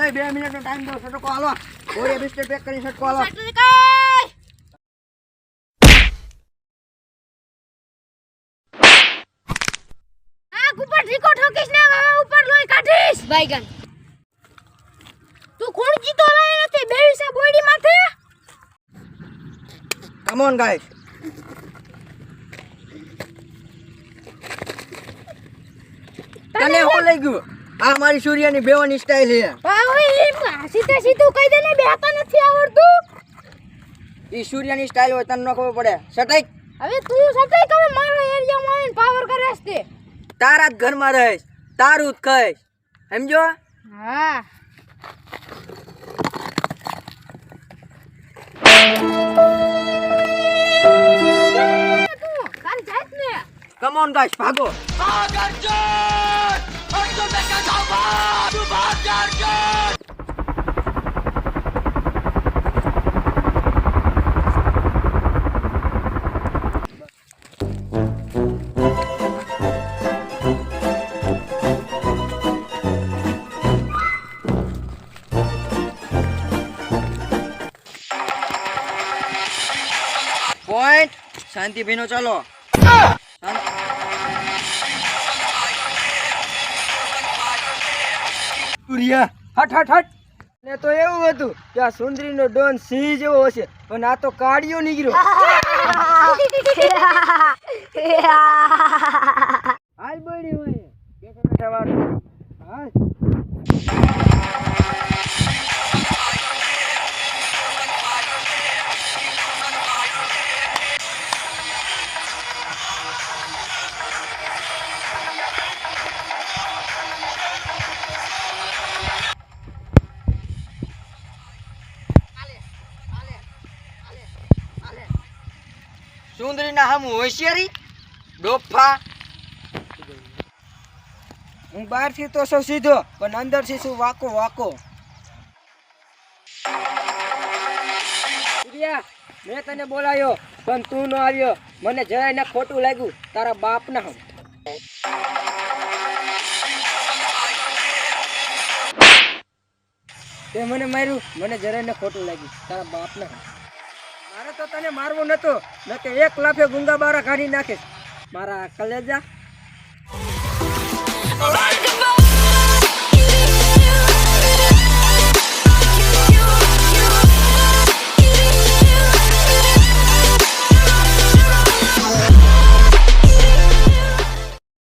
ભાઈ 2 મિનિટનો ટાઈમ દો. સટકો હાલો. ઓરે બિસ્કિટ પેક કરી સટકો હાલો. ઉપર ઠીકો ઠોકીશ ને ઉપર લોહી કાઢીશ બાઈગન તું કોણ જીતો રહે નથી બેવી છે બોડી માથે કમ ઓન ગાઈસ. તને હું લઈ ગયું? આ મારી સૂર્યની બેવાની સ્ટાઈલ છે. ઓય સીધે સીધું કહી દે ને બેતા નથી આવડતું. ઈ સૂર્યની સ્ટાઈલ હોય તને ન ખબર પડે. સટાઈ હવે તું સટાઈ કમે મારો એરિયામાં આવીને પાવર કરેસ તે તારા જ ઘરમાં રહીશ, તારું જ કહીશ, સમજો? હા કાલ જાત ને કમ ઓન ગાઈસ, ભાગો. પોઈન્ટ શાંતિ ભીનો ચાલો. સૂર્ય હટ હટ હટ. ને તો એવું હતું કે આ સુંદરીનો ડોન સિંહ જેવો હશે પણ આ તો કાળિયો નીકળ્યો. હાલ બળી હોય બેઠા બેઠા વાત. હાલ સુંદરીના હામું હોશિયારી ડોફા. હું બહારથી તો સૌ સીધો પણ અંદરથી શું વાકો વાકો. સૂર્યા મેં તને બોલાયો પણ તું ન આવ્યો. મને જરાય ને ખોટું લાગ્યું તારા બાપના હમ. તે મને માર્યું મને જરાય ને ખોટું લાગ્યું તારા બાપના હમ. મારે તો તને મારવો નતો ન કે એક લાફે ગુંગા બારા કાઢી નાખે મારા કલેજા.